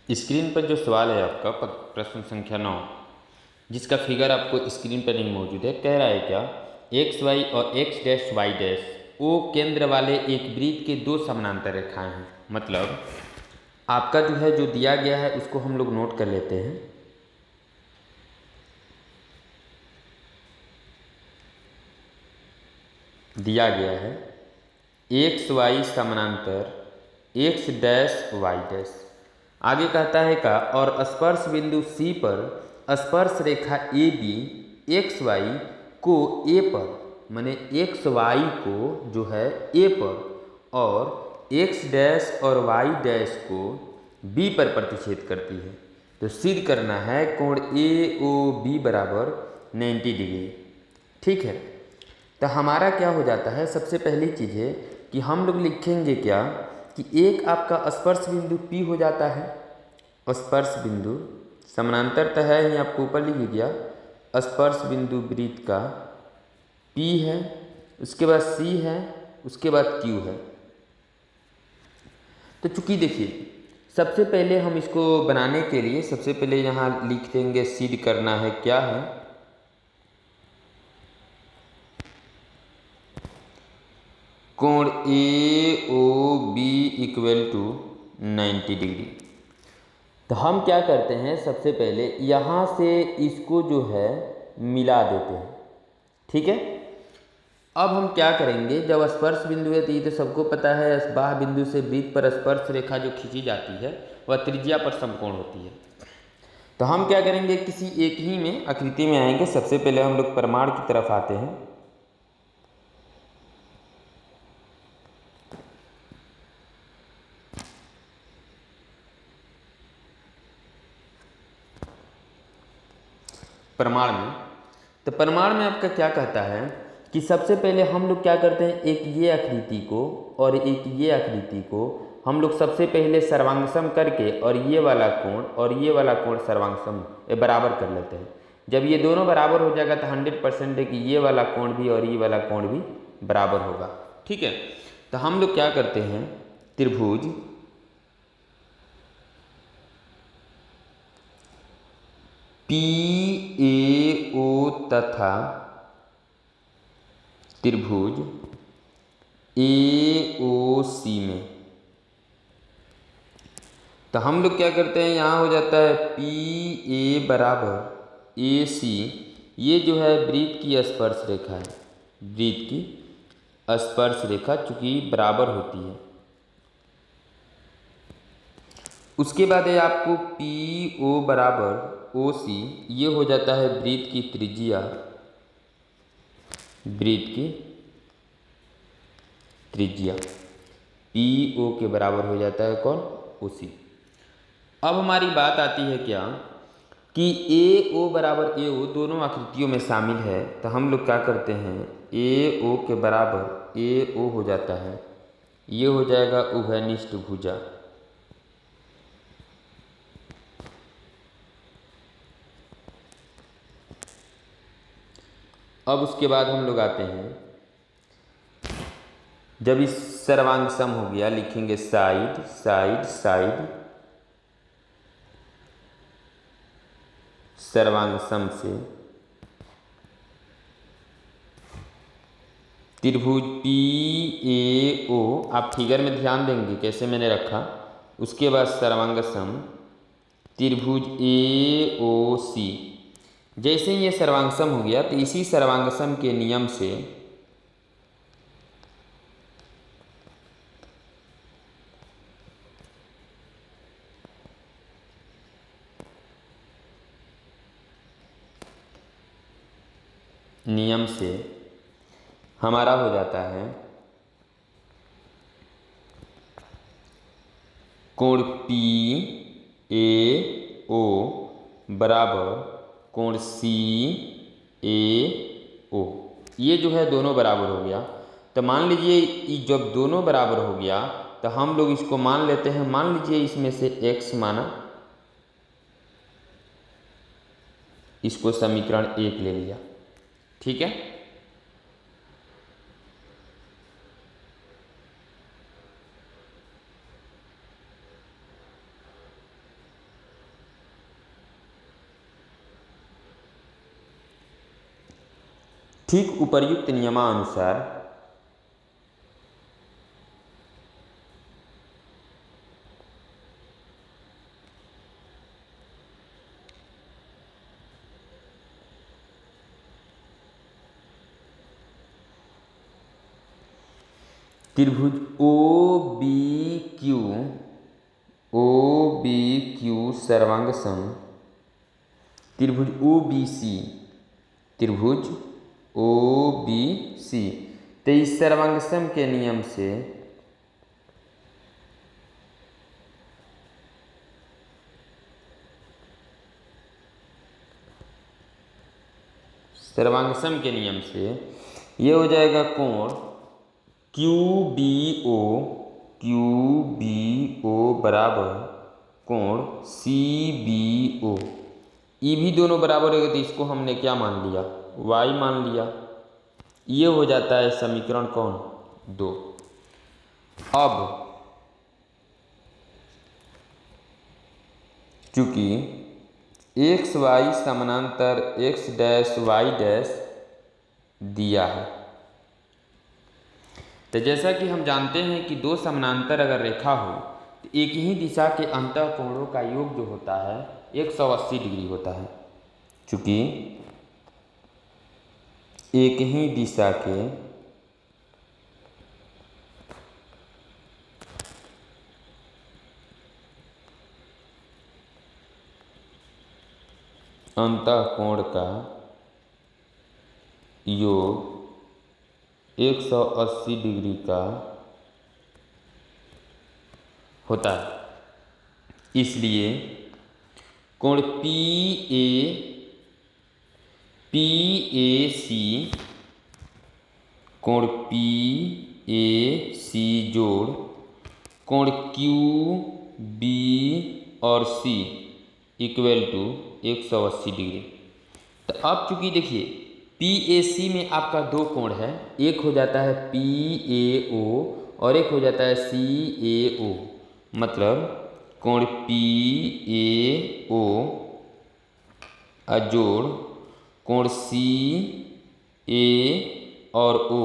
Screen पर जो सवाल है आपका प्रश्न संख्या 9, जिसका फिगर आपको स्क्रीन पर नहीं मौजूद है, कह रहा है क्या एक्स वाई और x dash y dash o केंद्र वाले एक वृत्त के दो समानांतर रेखाएं हैं। मतलब आपका जो है जो दिया गया है उसको हम लोग नोट कर लेते हैं। दिया गया है एक्स वाई समानांतर एक्स डैश वाई डैश। आगे कहता है का और स्पर्श बिंदु सी पर स्पर्श रेखा ए बी एक्स वाई को ए पर, माने एक्स वाई को जो है ए पर और एक्स डैश और वाई डैश को बी पर प्रतिच्छेद करती है। तो सिद्ध करना है कोण ए ओ बी बराबर 90 डिग्री। ठीक है, तो हमारा क्या हो जाता है, सबसे पहली चीज़ है कि हम लोग लिखेंगे क्या कि एक आपका स्पर्श बिंदु P हो जाता है। स्पर्श बिंदु समानांतर तो है ही, आपको ऊपर लिख गया स्पर्श बिंदु वृत्त का P है, उसके बाद C है, उसके बाद Q है। तो चूंकि देखिए सबसे पहले हम इसको बनाने के लिए सबसे पहले यहाँ लिख देंगे, सिद्ध करना है क्या है कोण A O B equal to 90 degree. तो हम क्या करते हैं, सबसे पहले यहाँ से इसको जो है मिला देते हैं। ठीक है, अब हम क्या करेंगे, जब स्पर्श बिंदु है तो ये तो सबको पता है बाह्य बिंदु से वृत्त पर स्पर्श रेखा जो खींची जाती है वह त्रिज्या पर समकोण होती है। तो हम क्या करेंगे, किसी एक ही में आकृति में आएंगे। सबसे पहले हम लोग प्रमाण की तरफ आते हैं। प्रमाण में, तो प्रमाण में आपका क्या कहता है कि सबसे पहले हम लोग क्या करते हैं, एक ये आकृति को और एक ये आकृति को हम लोग सबसे पहले सर्वांगसम करके और ये वाला कोण और ये वाला कोण सर्वांगसम बराबर कर लेते हैं। जब ये दोनों बराबर हो जाएगा तो 100% है कि ये वाला कोण भी और ये वाला कोण भी बराबर होगा। ठीक है, तो हम लोग क्या करते हैं, त्रिभुज पी ए ओ तथा त्रिभुज ए ओ सी में, तो हम लोग क्या करते हैं, यहाँ हो जाता है पी ए बराबर ए सी। ये जो है वृत्त की स्पर्श रेखा है, वृत्त की स्पर्श रेखा चूंकि बराबर होती है। उसके बाद है आपको पी ओ बराबर ओ सी, ये हो जाता है वृत्त की त्रिज्या, वृत्त की त्रिज्या पी ओ के बराबर हो जाता है कौन, ओ सी। अब हमारी बात आती है क्या कि ए ओ बराबर ए ओ दोनों आकृतियों में शामिल है। तो हम लोग क्या करते हैं, ए ओ के बराबर ए ओ हो जाता है, ये हो जाएगा उभयनिष्ठ भुजा। अब उसके बाद हम लोग आते हैं, जब इस सर्वांग सम हो गया लिखेंगे साइड साइड साइड, सर्वांग सम से त्रिभुज पी ए ओ, आप फिगर में ध्यान देंगे कैसे मैंने रखा। उसके बाद सर्वांग सम त्रिभुज ए ओ सी। जैसे ही ये सर्वांग सम हो गया तो इसी सर्वांग सम के नियम से हमारा हो जाता है कोण पी ए ओ बराबर कोण सी ए ओ। ये जो है दोनों बराबर हो गया। तो मान लीजिए जब दोनों बराबर हो गया तो हम लोग इसको मान लेते हैं, मान लीजिए इसमें से x माना, इसको समीकरण 1 ले लिया। ठीक है, ठीक उपर्युक्त नियमानुसार त्रिभुज ओ बी क्यू सर्वांग सम, त्रिभुज ओ बी सी। तो इस सर्वांग सम के नियम से ये हो जाएगा कोण क्यू बी ओ बराबर कोण सी बी ओ। ये भी दोनों बराबर है तो इसको हमने क्या मान लिया, y मान लिया। ये हो जाता है समीकरण कौन 2। अब चूंकि एक्स वाई समानांतर एक्स डैश वाई डैश दिया है, तो जैसा कि हम जानते हैं कि दो समानांतर अगर रेखा हो तो एक ही दिशा के अंतःकोणों का योग जो होता है 180 डिग्री होता है। चूंकि एक ही दिशा के अंतःकोण का योग 180 डिग्री का होता है। इसलिए कोण कोण PAC जोड़ कोण QB और C इक्वल टू 180 डिग्री। तो अब चूंकि देखिए PAC में आपका दो कोण है, एक हो जाता है PAO और एक हो जाता है CAO। मतलब कोण PAO जोड़ कोण CA और O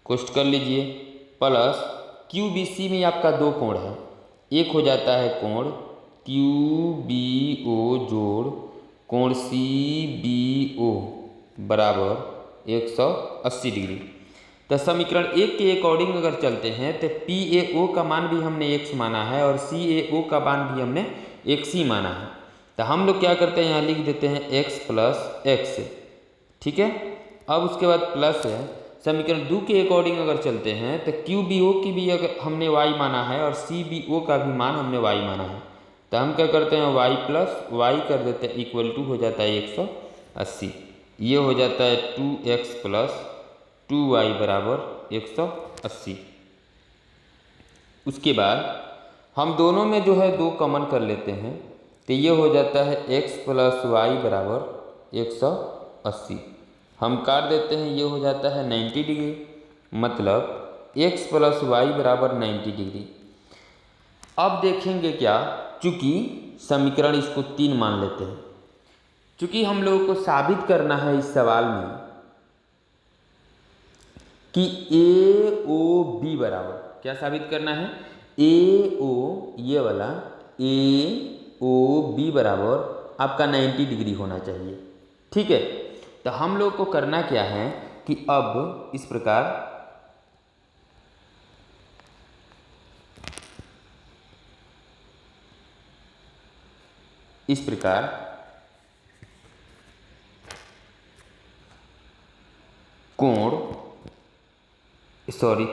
कोष्ट कर लीजिए प्लस QBC में आपका दो कोण है, एक हो जाता है कोण QBO जोड़ कोण CBO बराबर 180 डिग्री। तो समीकरण 1 के अकॉर्डिंग अगर चलते हैं तो PAO का मान भी हमने x माना है और CAO का मान भी हमने x ही माना है। तो हम लोग क्या करते हैं, यहाँ लिख देते हैं x प्लस x। ठीक है, अब उसके बाद प्लस है। समीकरण 2 के अकॉर्डिंग अगर चलते हैं तो QBO की भी अगर हमने y माना है और CBO का भी मान हमने y माना है। तो हम क्या करते हैं y प्लस y कर देते हैं इक्वल टू हो जाता है 180। ये हो जाता है 2x प्लस 2y बराबर 180। उसके बाद हम दोनों में जो है दो कॉमन कर लेते हैं तो ये हो जाता है x प्लस वाई बराबर 180। हम काट देते हैं, ये हो जाता है 90 डिग्री। मतलब x प्लस वाई बराबर 90 डिग्री। अब देखेंगे क्या, चूंकि समीकरण इसको 3 मान लेते हैं। चूंकि हम लोगों को साबित करना है इस सवाल में कि AOB बराबर, क्या साबित करना है, AO ये वाला AOB बराबर आपका 90 डिग्री होना चाहिए। ठीक है, तो हम लोग को करना क्या है कि अब इस प्रकार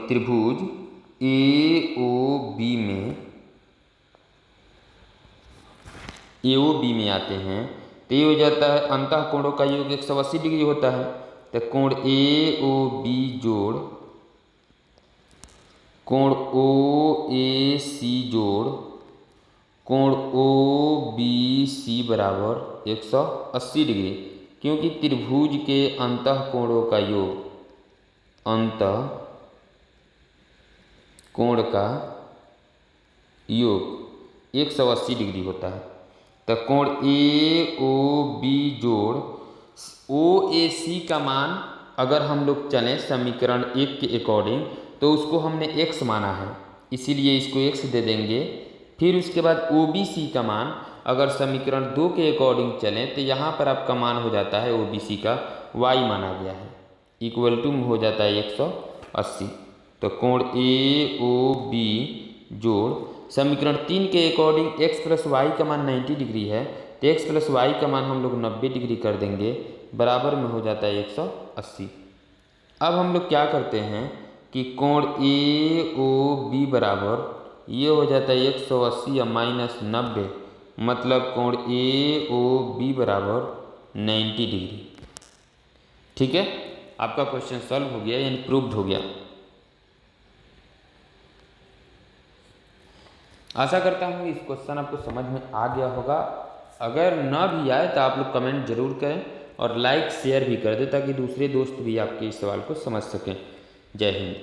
त्रिभुज AOB में आते हैं तो ये हो जाता है अंतःकोणों का योग 180 डिग्री होता है। तो कोण AOB जोड़ कोण OAC जोड़ कोण OBC बराबर 180 डिग्री। क्योंकि त्रिभुज के अंतःकोणों का योग कोण का योग 180 डिग्री होता है। तो कोण AOB जोड़ ओ ए सी का मान अगर हम लोग चलें समीकरण 1 के अकॉर्डिंग तो उसको हमने x माना है, इसीलिए इसको x दे देंगे। फिर उसके बाद ओ बी सी का मान अगर समीकरण 2 के अकॉर्डिंग चलें तो यहाँ पर आपका मान हो जाता है ओ बी सी का y माना गया है, इक्वल टू हो जाता है 180। तो कोण ए ओ बी जोड़ समीकरण 3 के अकॉर्डिंग x प्लस वाई का मान 90 डिग्री है, तो x प्लस वाई का मान हम लोग 90 डिग्री कर देंगे, बराबर में हो जाता है 180। अब हम लोग क्या करते हैं कि कोण ए ओ बी बराबर ये हो जाता है 180 या माइनस 90, मतलब कोण ए ओ बी बराबर 90 डिग्री। ठीक है, आपका क्वेश्चन सॉल्व हो गया, यानी प्रूव्ड हो गया। आशा करता हूँ इस क्वेश्चन आपको समझ में आ गया होगा। अगर ना भी आए तो आप लोग कमेंट जरूर करें और लाइक शेयर भी कर दें ताकि दूसरे दोस्त भी आपके इस सवाल को समझ सकें। जय हिंद।